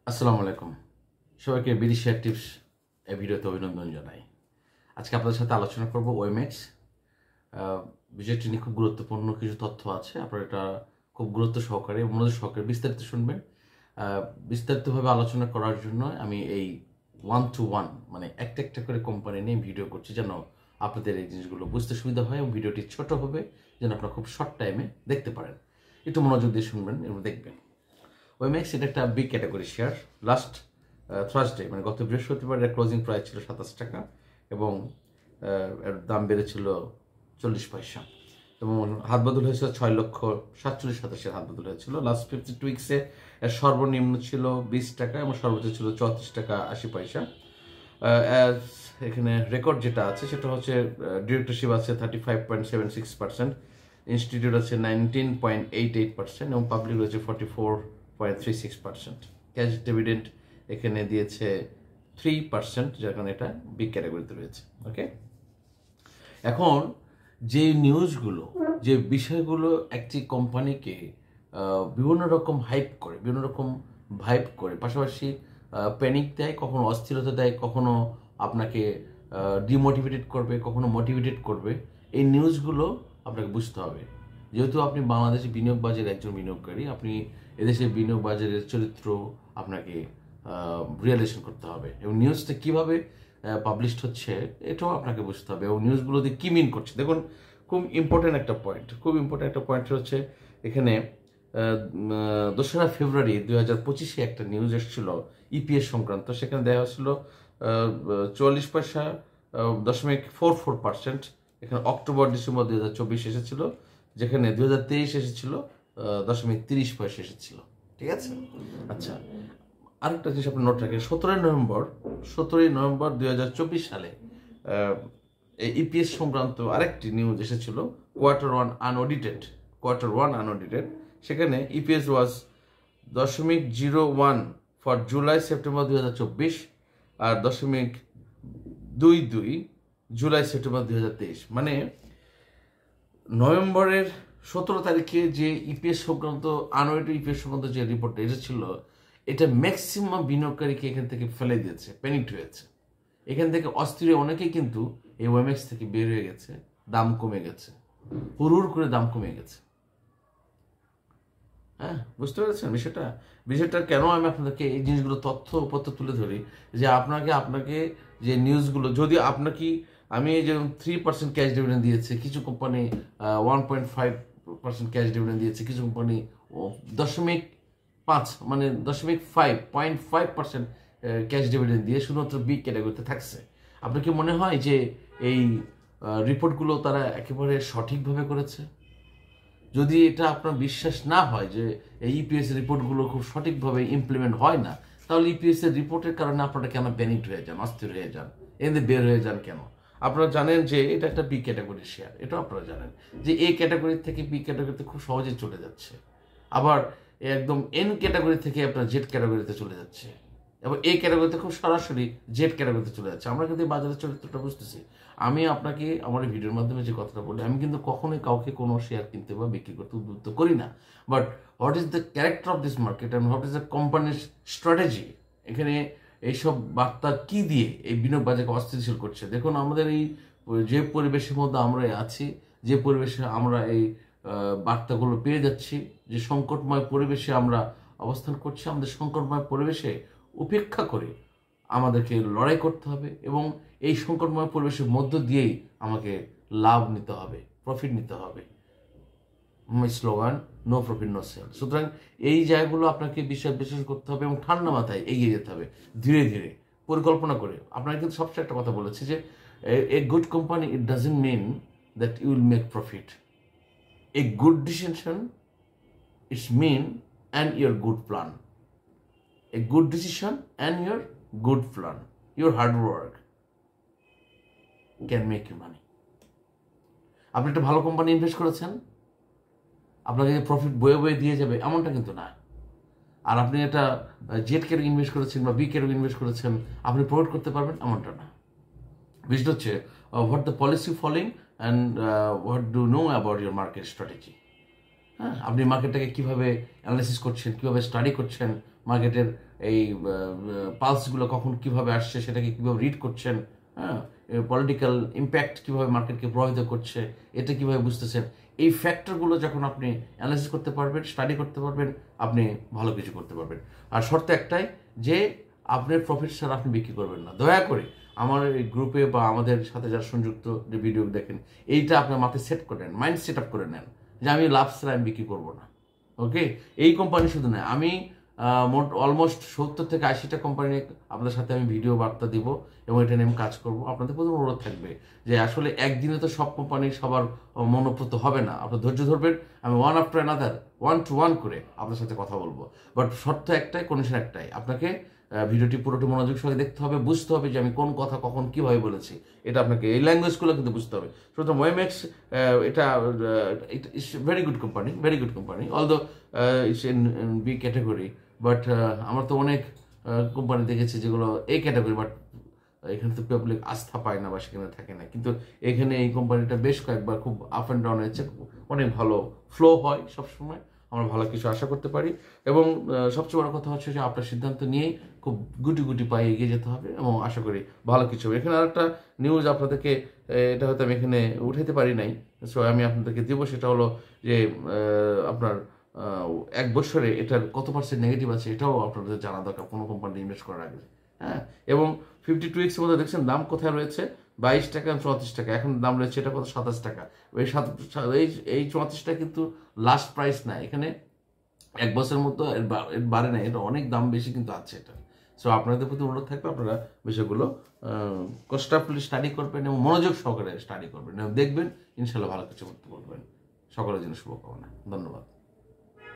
আসসালামু আলাইকুম সবাইকে বিডি শেয়ার টিপস এই ভিডিওতে অভিনন্দন জানাই। আজকে আপনাদের সাথে আলোচনা করব ওএমএক্স বিষয়টি নিয়ে খুব গুরুত্বপূর্ণ কিছু তথ্য আছে। আপনারা এটা খুব গুরুত্ব সহকারে মনোযোগ সহকারে বিস্তারিত শুনবেন। বিস্তারিতভাবে আলোচনা করার জন্য আমি এই 1-to-1 মানে একটা একটা করে কোম্পানি নিয়ে ভিডিও করছি, যেন আপনাদের এই জিনিসগুলো বুঝতে সুবিধা হয় এবং ভিডিওটি ছোট হবে যেন আপনারা খুব শর্ট টাইমে দেখতে পারেন। একটু মনোযোগ দিয়ে শুনবেন এবং দেখবেন। ওএমএক্স এটা একটা big category share. Last Thursday মানে গত বৃহস্পতিবার এর ক্লোজিং প্রাইস ছিল 27 টাকা এবং এর দাম বেড়েছিল 40 পয়সা এবং হাত বদল হয়েছিল 6,47,000 হাত বদল হয়েছিল। লাস্ট 52 উইক্সে এর সর্বনিম্ন ছিল 20 টাকা এবং সর্বোচ্চ ছিল 34 টাকা 80 পয়সা। এখানে রেকর্ড যেটা আছে সেটা হচ্ছে ডিরেক্টরশিপ আছে 35.76%, ইনস্টিটিউট আছে 19.88% এবং পাবলিক রয়েছে 44.36%। ক্যাশ ডিভিডেন্ড এখানে দিয়েছে 3%, যার কারণে এটা বিগ ক্যাটাগরিতে রয়েছে। ওকে, এখন যে নিউজগুলো যে বিষয়গুলো একটি কোম্পানিকে বিভিন্ন রকম হাইপ করে, বিভিন্ন রকম ভাইব করে, পাশাপাশি প্যানিক দেয়, কখনো অস্থিরতা দেয়, কখনো আপনাকে ডিমোটিভেটেড করবে, কখনো মোটিভেটেড করবে, এই নিউজগুলো আপনাকে বুঝতে হবে। যেহেতু আপনি বাংলাদেশে বিনিয়োগ বাজারের একজন বিনিয়োগকারী, আপনি এদেশের বিনিয়োগ বাজারের চরিত্র আপনাকে রিয়েলাইজেশন করতে হবে এবং নিউজটা কীভাবে পাবলিশড হচ্ছে এটাও আপনাকে বুঝতে হবে এবং নিউজগুলো দিয়ে কী মিন করছে। দেখুন, খুব ইম্পর্টেন্ট একটা পয়েন্ট হচ্ছে এখানে 2রা ফেব্রুয়ারি 2025 একটা নিউজ এসেছিল ইপিএস সংক্রান্ত। সেখানে দেওয়া হয়েছিল 44 পয়সা 0.44%। এখানে অক্টোবর ডিসেম্বর 2024 এসেছিল, যেখানে 2023 এসেছিল 0.30 পয়সা এসেছিল। ঠিক আছে, আচ্ছা, আরেকটা জিনিস আপনি নোট রাখেন। 17ই নভেম্বর 2024 সালে ইপিএস সংক্রান্ত আরেকটি নিউজ এসেছিল, কোয়ার্টার ওয়ান আনঅডিটেড। সেখানে EPS was 0.01 for July September 2024 আর 0.22 জুলাই সেপ্টেম্বর 2023। মানে নভেম্বরের 17 তারিখে যে ইপিএস সংক্রান্ত আনঅডিটেড ইপিএস সংক্রান্ত যে রিপোর্ট এসেছিল, এটা ম্যাক্সিমাম বিনিয়োগকারীকে এখান থেকে ফেলে দিয়েছে, প্যানিকড হয়েছে। এখান থেকে অস্থির অনেকেই কিন্তু এই ওএমএক্স থেকে বের হয়ে গেছে, দাম কমে গেছে, হুড় করে দাম কমে গেছে। হ্যাঁ, বুঝতে পেরেছেন বিষয়টা কেন আমি আপনাদেরকে এই জিনিসগুলো তথ্যপত্র তুলে ধরি, যে আপনাকে যে নিউজগুলো, যদি আপনাকে আমি যে 3% ক্যাশ ডিভিডেন্ড দিয়েছে, কিছু কোম্পানি 1.5% ক্যাশ ডিভিডেন্ড দিয়েছে, কিছু কোম্পানি 0.5 মানে 0.5% ক্যাশ ডিভিডেন্ড দিয়ে শুধুমাত্র বিগ ক্যাটাগরিতে থাকছে। আপনার কি মনে হয় যে এই রিপোর্টগুলো তারা একেবারে সঠিকভাবে করেছে? যদি এটা আপনার বিশ্বাস না হয় যে এই ইপিএস রিপোর্টগুলো খুব সঠিকভাবে ইমপ্লিমেন্ট হয় না, তাহলে ইপিএস এর রিপোর্টের কারণে আপনারা কেন প্যানিকড হয়ে যান, অস্থির হয়ে যান, এতে বের হয়ে যান কেন? আপনারা জানেন যে এটা একটা বি ক্যাটাগরির শেয়ার, এটাও আপনারা জানেন যে এ ক্যাটাগরি থেকে বি ক্যাটাগরিতে খুব সহজেই চলে যাচ্ছে, আবার একদম এন ক্যাটাগরি থেকে আপনার জেড ক্যাটাগরিতে চলে যাচ্ছে, এবং এই ক্যাটাগরিতে খুব সরাসরি জেড ক্যাটাগরিতে চলে যাচ্ছে। আমরা কিন্তু বাজারের চরিত্রটা বুঝতেছি। আমি আপনাকে আমার এই ভিডিওর মাধ্যমে যে কথাটা বলি, আমি কিন্তু কখনোই কাউকে কোনো শেয়ার কিনতে বা বিক্রি করতে উদ্বুদ্ধ করি না। But what is the character of this market and what is the কোম্পানির স্ট্র্যাটেজি, এখানে এইসব বার্তা কি দিয়ে এই বিনিয়োগ বাজারকে অস্থিতিশীল করছে। দেখুন, আমাদের এই যে পরিবেশের মধ্যে আমরা আছি, যে পরিবেশে আমরা এই বার্তাগুলো পেয়ে যাচ্ছি, যে সংকটময় পরিবেশে আমরা অবস্থান করছি, আমাদের সংকটময় পরিবেশে উপেক্ষা করে আমাদেরকে লড়াই করতে হবে এবং এই সংকটময় পরিবেশের মধ্য দিয়েই আমাকে লাভ নিতে হবে, প্রফিট নিতে হবে। Slogan no profit no sale. সুতরাং এই জায়গাগুলো আপনাকে বিশ্বাস করতে হবে এবং ঠান্ডা মাথায় এগিয়ে যেতে হবে, ধীরে ধীরে পরিকল্পনা করে। আপনারা কিন্তু সবচেয়ে একটা কথা বলেছি যে a good company it doesn't mean that you will make profit. A good decision it's mean and your good plan. A good decision and your good plan, your hard work can make you money. আপনি একটা ভালো company invest করেছেন, আপনাকে profit বয়ে দিয়ে যাবে এমনটা কিন্তু না। আর আপনি একটা জেড কের ইনভেস্ট করেছেন বা বি কের ইনভেস্ট করেছেন, আপনি প্রফিট করতে পারবেন এমনটা না। বিষয়টা হচ্ছে what the policy following and what do know about your market strategy. হ্যাঁ, আপনি মার্কেটটাকে কীভাবে অ্যানালাইসিস করছেন, কীভাবে স্টাডি করছেন, মার্কেটের এই পালসগুলো কখন কিভাবে আসছে, সেটাকে কিভাবে রিড করছেন, হ্যাঁ, পলিটিক্যাল ইম্প্যাক্ট কিভাবে মার্কেটকে প্রভাবিত করছে, এটা কিভাবে বুঝতেছেন, এই ফ্যাক্টরগুলো যখন আপনি অ্যানালাইসিস করতে পারবেন, স্টাডি করতে পারবেন, আপনি ভালো কিছু করতে পারবেন। আর শর্ত একটাই যে আপনার প্রফিট ছাড়া আপনি বিক্রি করবেন না। দয়া করে আমার এই গ্রুপে বা আমাদের সাথে যারা সংযুক্ত যে ভিডিও দেখেন, এইটা আপনার মাথায় সেট করে নেন, মাইন্ড সেট আপ করে নেন যে আমি লাভ ছাড়া আমি বিক্রি করবো না। ওকে, এই কোম্পানি শুধু নয়, আমি অলমোস্ট 70 থেকে 80টা কোম্পানি আপনাদের সাথে আমি ভিডিও বার্তা দিব এবং এটা নিয়ে আমি কাজ করবো। আপনাদের প্রথম অনুরোধ থাকবে যে আসলে একদিনে তো সব কোম্পানি সবার মনোপ্রত হবে না, আপনার ধৈর্য ধরবেন। আমি ওয়ান আফটার অ্যানাদার, 1 to 1 করে আপনার সাথে কথা বলবো। বাট শর্ত একটাই, কন্ডিশন একটাই, আপনাকে ভিডিওটি পুরোটি মনোযোগ সঙ্গে দেখতে হবে, বুঝতে হবে যে আমি কোন কথা কখন কিভাবে বলেছি। এটা আপনাকে এই ল্যাঙ্গুয়েজগুলো কিন্তু বুঝতে হবে। সুতরাং ওয়েমেক্স এটা it's very good company, very good company, although it's in B category. But আমরা তো অনেক কোম্পানি দেখেছি যেগুলো এই ক্যাটাগরি, বাট এখানে তো পাবলিক আস্থা পায় না বা সেখানে থাকে না। কিন্তু এখানে এই কোম্পানিটা বেশ কয়েকবার খুব আপ অ্যান্ড ডাউন হয়েছে, অনেক ভালো ফ্লো হয় সবসময়, আমরা ভালো কিছু আশা করতে পারি। এবং সবচেয়ে বড় কথা হচ্ছে যে আপনার সিদ্ধান্ত নিয়েই খুব গুটি গুটি পায়ে এগিয়ে যেতে হবে এবং আশা করি ভালো কিছু হবে। এখানে আরেকটা নিউজ আপনাদেরকে, এটা হয়তো আমি এখানে উঠাইতে পারি নাই, সো আমি আপনাদেরকে দেবো। সেটা হলো যে আপনার 1 বছরে এটার কত % নেগেটিভ আছে এটাও আপনাদের জানা দরকার কোনো কোম্পানি ইনভেস্ট করার আগে। হ্যাঁ, এবং 52X এর মধ্যে দেখছেন দাম কোথায় রয়েছে, 22 টাকা 34 টাকা, এখন দাম রয়েছে এটা কত, 27 টাকা। এই 34টা কিন্তু লাস্ট প্রাইস না, এখানে 1 বছরের মতো এর বাড়ে না, এটা অনেক দাম বেশি কিন্তু আছে এটা। সো আপনাদের প্রতি অনুরোধ থাকবে আপনারা বিষয়গুলো কনস্ট্রাক্টলি স্টাডি করবেন এবং মনোযোগ সহকারে স্টাডি করবেন এবং দেখবেন ইনশাল্লাহ ভালো কিছু করতে পারবেন। সকলের জন্য শুভকামনা, ধন্যবাদ।